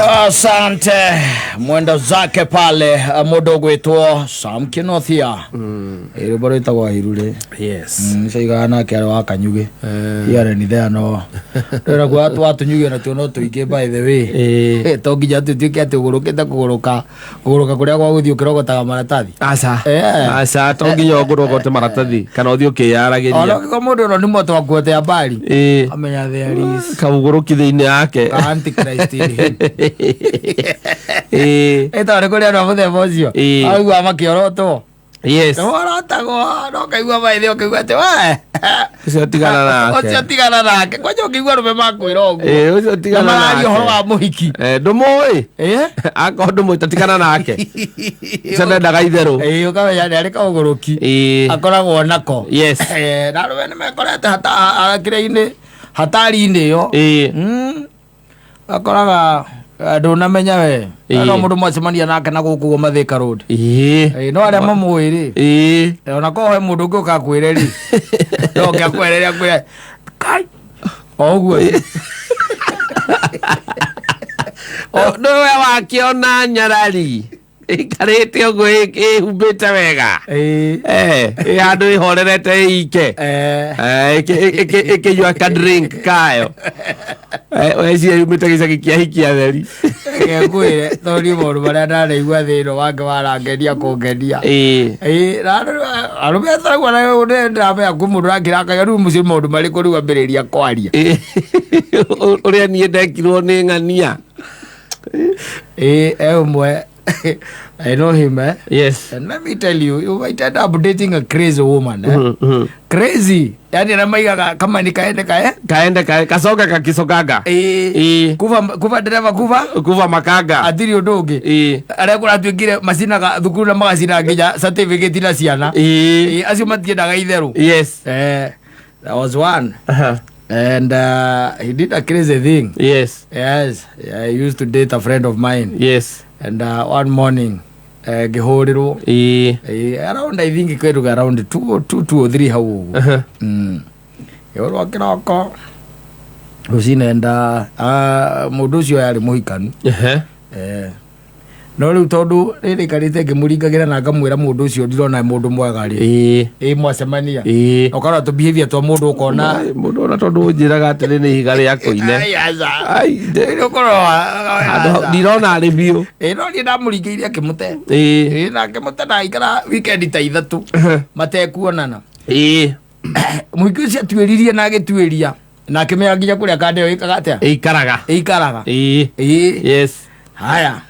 Asante mwenda zake pale mudogo etwo Sam Kinothia iri baro itagwa irure yes saigana ke aro akanyuge yare ni there no ndera kwa atunyuge na tuno tuike by the way to gija tuike atugurukite kuguruka kuria kwa guthio kirogotaga maratathi asa to gija kurogote maratathi kana uthio kiyaragiria ono ko mundu no nimo twakuote habari amenya there is kaguruki thiini yake antichrist Eta rekodi ya nafude mozio. Agu amakioroto. Yes. Orotago no kaigua baithe okaigua te wa. Ucio tigana nake. Ucio tigana nake. Kwaje ukigua rume makwira ogu. Ucio tigana nake. Mari horo wa muhiki. Ndumoi. Ako ndumoi tatigana nake. Sanda ndaga itherũ. Ukamenya nĩ arĩ kaũgũrũki. Akoragwo nako. Yes. Na rume nĩ mekorete kĩrĩa-inĩ hatari-inĩ yo. Akoraga ndunamenya we no mundu mwacemania nake na guku Mathika Road no aria mamwiri ona ko he mundu ngioka kwire ri no ngia kwereria kwire kai oguo no we wakiona nyarari ikarite oguo ihumbite wega andu ihorerete ike ikiyua ka drink kayo weci yumite gicagi kia hikia theri ngwire thori mundu baria ndaraigua thiro wake warangeria kungenia arume taragwa na ndamenya ku mundu rakirakaga riu mucio mundu mariku riu ambiriria kwaria uria nie ndekirwo ni ng'ania umwe I know him, Yes. And let me tell you, you might end up dating a crazy woman, Crazy. Yani anamaiga kama ni kaende kasoga kakisogaga. Kuva dereva kuva makaga. Adiri odoge. Arekura tuigire masina ga thukuru na magacina nginya certificate na ciana. Acio matiendaga itheru. Yes. That was one. And he did a crazy thing. Yes. I used to date a friend of mine. Yes. And one morning, Gehorirwo. Around, I think, around 2 or 3 hau. Yorwa kiroko. Rucinenda mundu ucio yari muhikanu. No riu tondu riri karite ngimuringagira na ngamwira mundu ucio ndirona mundu mwega ri mwacemania okara tu behavior twa mundu ukona mundu ona tondu njiraga atiri ni higa ria koine ndirona ari biu no ni ndamuringiire akimute na akimute na ikara weekend ta 3 matekuonana muhiki ucio atuiririe na agituiria na akimenya nginya kuria kande yo ikaga atia ikaraga yes haya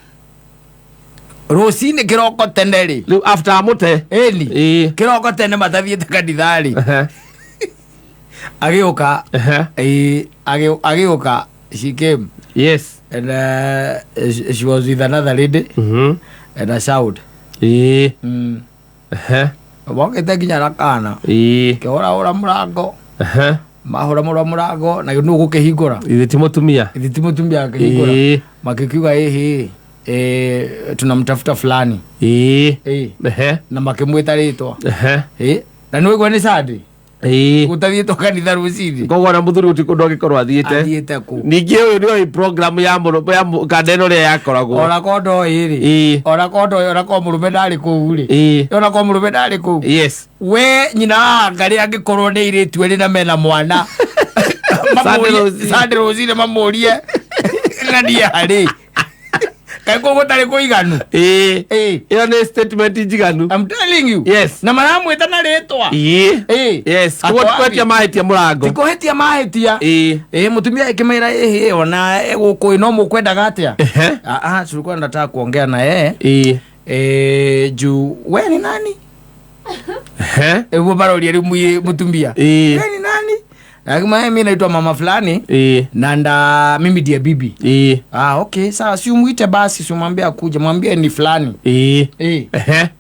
Rosine kiroko tenderi. After amute. Kiroko tende matathiete kanithari. Agioka. Agioka. She came. Yes. And she was with another lady. And a shout. Wangete nginya rakana. Kihora murango. Mahora murango na no gukihingura. Ithimotumia akihingura. Makikiuga tunamtafuta fulani na makimwita ritwa na niwe gwa ni sadi utathietwo kanitha rucini koguo na muthuri utikundu agikorwo athiete ku ningi uyu ni program ya kandeno ria yakoragwo ora kondo murume ndari ku ri ora ko murume ndari ku yes we nyina ngari angikorwo ni iritu eri na mena mwana sadi rucini mamurie ngania hari Kaiko gotare kuiganu iyo ni statement njiganu I'm telling you yes na maramwita na ritwa yes kwetia mahetia murango tikohetia mahetia mutumia ikimera ona guku no mukwendaga atia tulikuwa nataka kuongea na juu we ni nani baroria rimu mutumia we ni nani Akima mimi naitwa mama fulani na mimi ndiye bibi. Okay, sawa si umuite basi si umwambie akuje, mwambie ni fulani.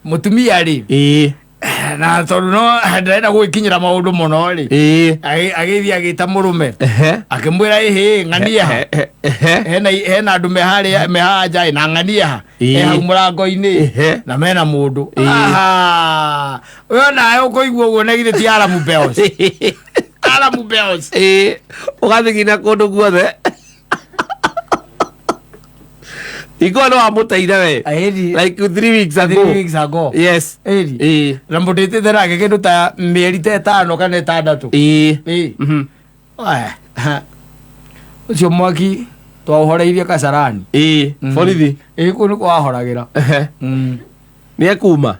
Mutumia ali. Na tondu no ndaenda gwikinyira maundu muno ri. Agithia agita murume. Akimwira ng'ania. Hena andu mehaja na ng'ania. Hau murango-ini na mena mundu. Uyo nae ukoigua uguo na githiti Aramu Bells. Aramu Bells. Ugathigina kundu guothe. Iko no amuteire we. Like 3 weeks ago. 3 weeks ago. Yes. Na mutete thera ke kindu ta mieri ta 5 kana 6. Ucio mwaki twahoreirie Kasarani. Borithi. Kunu kwahoragĩra. Nĩ ekuma.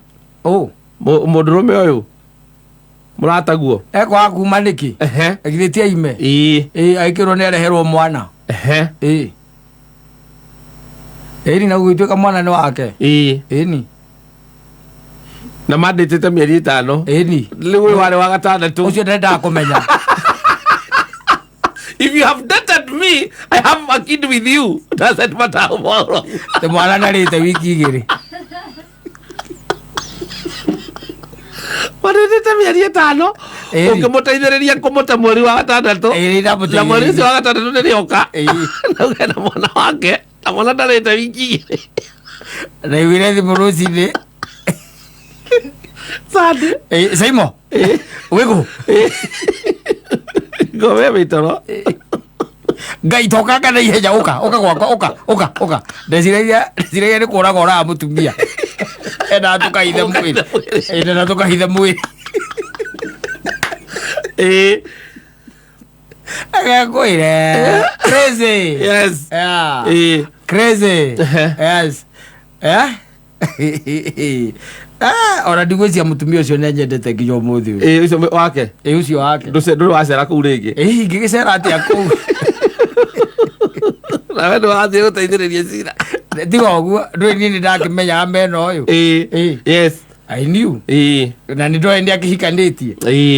Mũndũrũme ũyũ mũrataguo ekwaga kuma nĩkĩ agithĩtie ime aikĩrwo nĩ areherwo mwana ĩni na gũgĩtuĩka mwana nĩ wake ĩni na mandĩtĩte mĩeri 5 ĩni rĩu ũyũ warĩ wa 6 ũcio ndendaga kũmenya. If you have dated me, I have a kid with you. Doesn't matter how long. Te mwana narĩte wiki 2. Marĩte mĩeri 5 ũkĩmũteithĩrĩria kũmũte mweri wa 6 na mweri ũcio wa 6 nĩrĩoka nauge na mwana wake na mwana ndarĩte wiki 2 naiguire thimũ rũcinĩ Sande Saimo wĩkũ ngome mĩtoro Ngai tokanga na ihenya ũka gwakwa ndeciragia nĩ kũraga ũraga mũtumia enda tukahithe mwĩrĩ agakwĩre crazy. Yes. Yeah. Crazy. Yes. Ona ndigwĩcia mũtumia ũcio nĩ nyendete nginya ũmũthĩ ũyũ. Ũcio wake ũcio wake ndũrĩ wacera kũu rĩngĩ. Ingĩgĩcera atĩa kũu na we ndũrathiĩ gũteithĩrĩria cira tiga ũguo ndũĩ niĩ nĩndakĩmenyaga mena ũyũ. Yes. I knew. Na nĩ ndoĩ nĩ akĩhikanĩtie.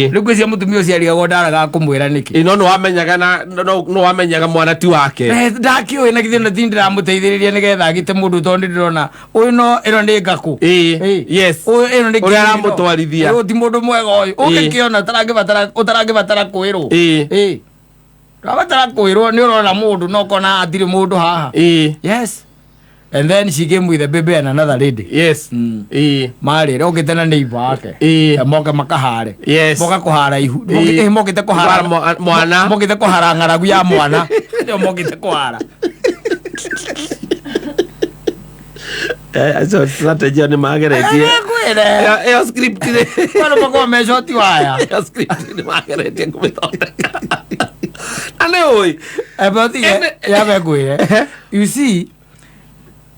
Rĩu ngwĩcia mũtumia ũcio arigagwo ndaraga kũmwĩra nĩkĩ. No nĩwamenyaga no wamenyaga mwana ti wake. Ndakĩũĩ na githĩ ti ndĩramũteithĩrĩria nĩgetha agĩte mũndũ tondũ ndĩrona ũyũ no ĩno nĩ ngakũ. Yes. Ũyũ nĩ ũrĩa aramũtwarithia. Ũyũ ti mũndũ mwega ũyũ. Ũngĩkĩona ũtarangĩbatara kwĩrwo. Rabatara kwĩrwo nĩ ũrona mũndũ no kona atirĩ mũndũ haha. Yes. And then she came with a baby and another lady. Yes. Marĩ rogĩte na neighbor wake. Moke makahare. Yes. Moka kũhara ihu. Mokĩte kũhara mwana. Mokĩte kũhara ng'aragu ya mwana. Ndio mokĩte kũhara. Acio strategy nĩ mageretie. Ĩyo script nĩ. Wano mako meshoti waya. Ĩyo script nĩ mageretie kũmĩthondeka. Ane oi. Yabe kwĩre. You see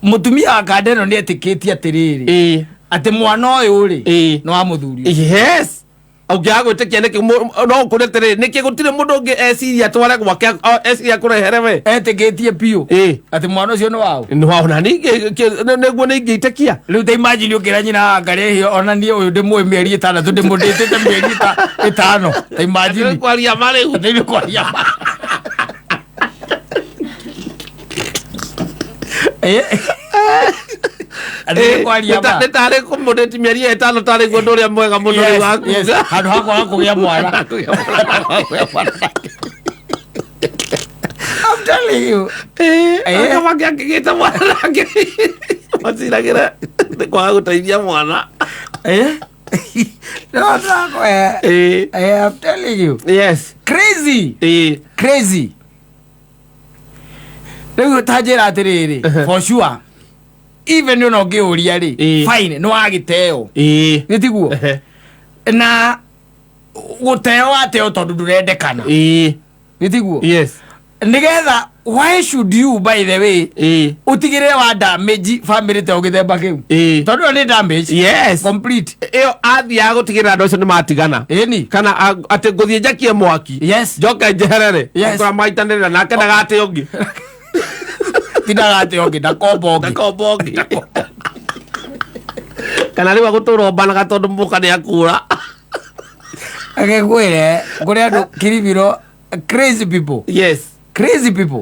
mutumia akandeno nĩ etĩkĩtie atĩrĩrĩ atĩ mwana ũyũ rĩ no wa mũthuri. Yes. Ũngĩaga gwĩtĩkia nĩkĩ no ũkũre atĩrĩrĩ nĩkĩ gũtirĩ mũndũ ũngĩ eciria tware gwake eciria kũrehere we etĩkĩtie biũ atĩ mwana ũcio nĩ wao. Ona nĩguo nĩingĩitĩkia. Rĩu ta imagine ũkĩra nyina ngarĩ ona niĩ ũyũ ndĩmũĩ mĩeri 6 ndĩmũndĩtĩte mĩeri 5. Ta imagine kwaria ma rĩu nĩ kwaria ma. Nĩ tarĩ kũmũndĩti mĩeri 5 tarĩ guo ũndũ ũrĩa mwega mũno rĩu wakuga handũ hakwa kũgĩa mwana. I'm telling you. Akĩgĩte mwana nake maciragĩra nĩ kwaga gũteithia mwana. No, I'm telling you. Yes. Crazy. Crazy. Rĩu tanjĩra atĩrĩrĩ for sure even you know ngĩũria rĩ fine nĩ wagĩteo nĩtiguo na gũteo ateo tondũ ndũrendekana nĩtiguo. Yes. Nĩgetha why should you by the way utigĩrĩre wa damage family te ũgĩthemba kĩu tondũ nĩ damage. Yes. Complete. Ĩyo athiaga gũtigĩrĩra andũ acio nĩ matigana kana atĩ ngũthiĩ njakie mwaki. Yes. Njoke njeherere akora maitanĩrĩra nake ndagate ũngĩ tidagate ũngĩ ndakomba ũngĩ kana rĩu agũtũra ũmbanaga tondũ mũka nĩ akura. Agĩkwĩre kũrĩ andũ Kirimiro crazy people. Yes. Crazy people.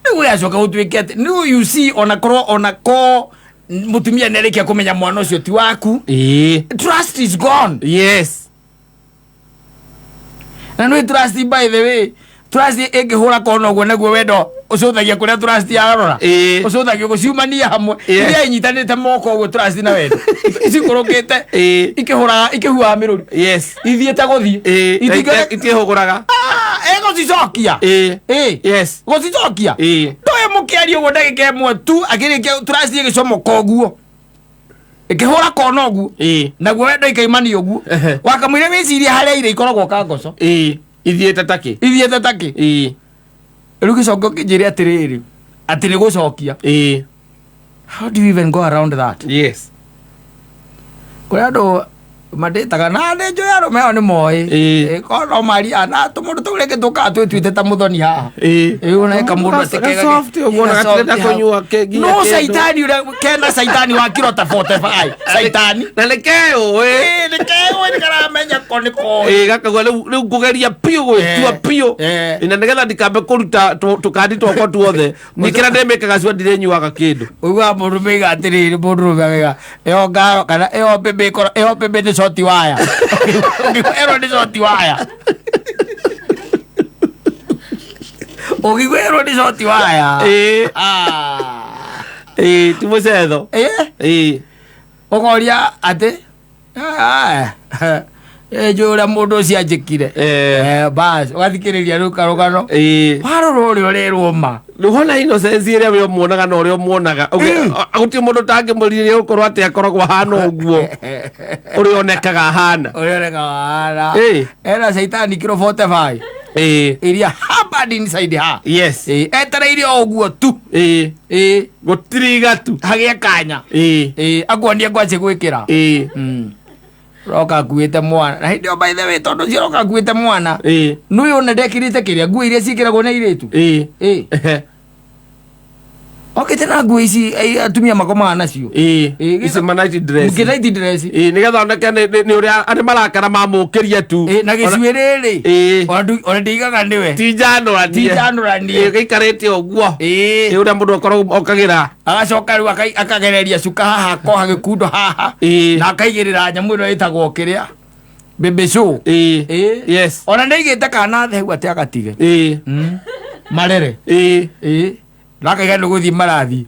Nĩguo yacoka gũtuĩke atĩ no you see ona ko mũtumia nĩarĩkia kũmenya mwana ũcio ti waku. Trust is gone. Yes. Na no trust by the way trust ĩngĩhũra kona ũguo naguo wendo ũcũthagia kũrĩa trust yarora ũcũthagia gũciumania hamwe iria inyitanĩte moko ũguo trust na wendo icikũrũkĩte ikĩhuaga mĩrũri. Yes. Ithiĩte gũthiĩ itiĩhũgũraga egũcicokia. Yes. Gũcicokia ndoĩ mukiario go ndagika imwe tu akirikia turasi gicomo koguo ikihura kona oguo naguo wendo ikaimani oguo wakamwire wiciria haria ire ikoragwo kangoco ithiete taki riu gicogo kinjire atiriri ati ni gucokia how do you even go around that? Yes, kuri andu madetaga na nde njo yaro meo ni moi kono mari ana tumundu tureke tuka twitwite ta muthoni haha una ka mundu atekega soft ubona gatrenda kunyua kegi no saitani ura kena saitani wa kilo ta 45 saitani na lekeo ni kana menya koniko gakagwa riu kugeria pio gwitua pio ina nigetha ndikambe kuruta tukandi twakwa tuothe nikira ndemekaga cio ndirenyuaga kindu uigua mundu meiga atiriri mundu meiga eo ngaro kana eo bebe ni shoti waya ero ni shoti waya ogigwero ni shoti waya tumucetho ogoria ate jura mundu ucio anjikire bas wathikiriria riu karugano warora uria urerwo ma ruhona innocence iria we muonaga na uria muonaga aguti mundu tangimuriria ukorwo ati akoragwo hana uguo uria onekaga era saitani kilo 45 iria habad inside ha yes etereire uguo tu gutiriga tu hagia kanya aguonie ngwaci gwikira roka kuite mwana na hindio by the way tondu cio roka kuite mwana nuyu ne ndekirite kiria nguo iria cikiragwo na iritu okay tena nguo ici atumia makomaga nacio ici night dress night dress nigetha oneke ni uria ari marakara mamukiria tu na gicui riri ona ndigaga niwe ti njanuranie gaikarite uguo uria mundu akorwo okagira agacoka riu akagereria cuka haha koha gikundo haha na akaigirira nyamu ino itagwo kiria bebe show yes ona ndigite kana thegu ati agatige marere raka gano guthi marathi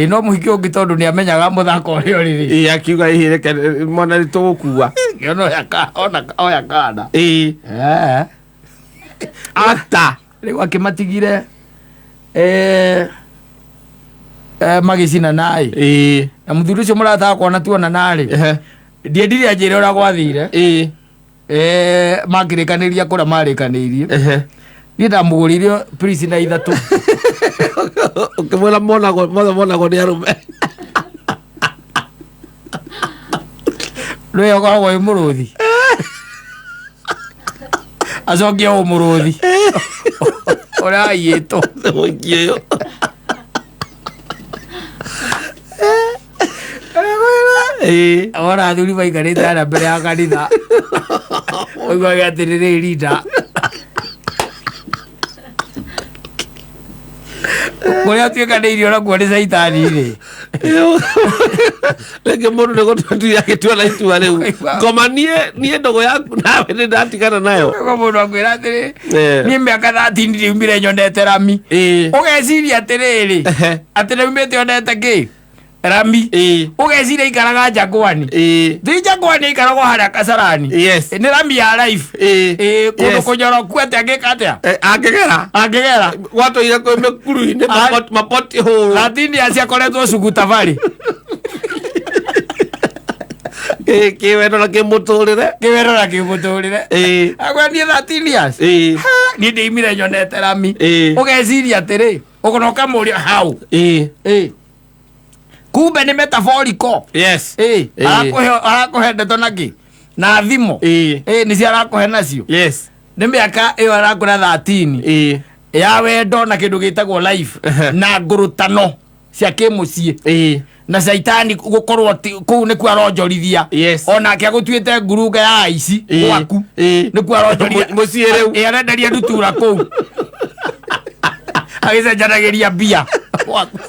no muhiki ungi tondu ni amenyaga muthako uri riri akiuga ihireke mona ni tugukua yono ona oya kana ata riu akimatigire magicina nai na muthuri ucio murataka kuona tuona nari ndiendire anjire ura gwathire makirikaniria kuria marikaniirie ni ndamuguririo prisi na ithatu ukimwira monago ni arume rwe okoragwo i muruthi acokia u muruthi uria aiyitwo muikio ora athuri maikarite ara mbere ya kanitha oiguage atiriri rida kuria tuikanĩirio nakuo nĩ caitani rĩ rĩngĩ mũndũ nĩ gũtua agĩtua na itua rĩu ngoma niĩ ndogo yaku nawe nĩ ndatigana nayo mũndũ akwĩra atĩrĩ niĩ mĩaka 13 ndiumire nyonete rami ũgeciria atĩrĩrĩ atĩ naumĩte onete kĩ rami ugeciria ikaraga Jangwani thi Jangwani ikaragwo haria Kasarani ni rami ya life kundu kunyoroku ati angika atia angigera watu ile kwa mekuru-ini mapoti hole latini aciakoretwo cugu tabari kiwendo na kimuturire agwendie 13 years ni ndimire nyonete rami ugeciria atiri ugonoka muria hau kumbe ni metaphorical arakuhe ndeto naki na thimo ni cia arakuhe nacio ni miaka iyo arakura 13 ya wendo na kindu gitagwo life na ngurutano cia kimucii na caitani gukorwo kuu ni kwa ronjorithia ona ke gutuite nguruga ya aici gwaku ni kwa ronjorithia mucii riu arenderia ndutura kuu agicenjanagiria bia gwaku